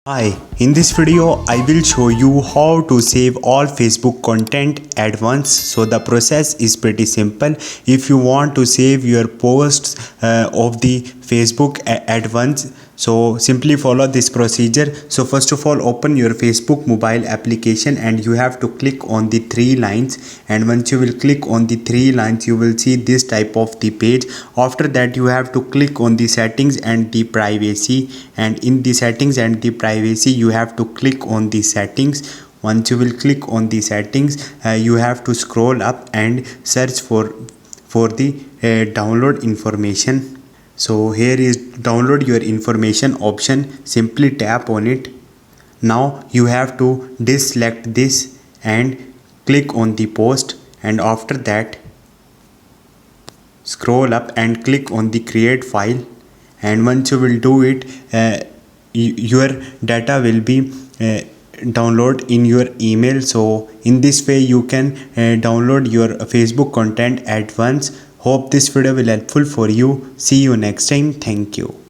Hi, in this video I will show you how to save all Facebook content at once. So the process is pretty simple. If you want to save your posts of the Facebook at once, so simply follow this procedure. So first of all, open your Facebook mobile application and you have to click on the three lines, and once you will click on the three lines you will see this type of the page. After that you have to click on the settings and the privacy, and in the settings and the privacy you have to click on the settings. Once you will click on the settings, you have to scroll up and search for the download information. So here is download your information option. Simply tap on it. Now you have to deselect this and click on the post, and after that scroll up and click on the create file. And once you will do it, your data will be download in your email. So in this way you can download your Facebook content at once. Hope this video will helpful for you. See you next time. Thank you.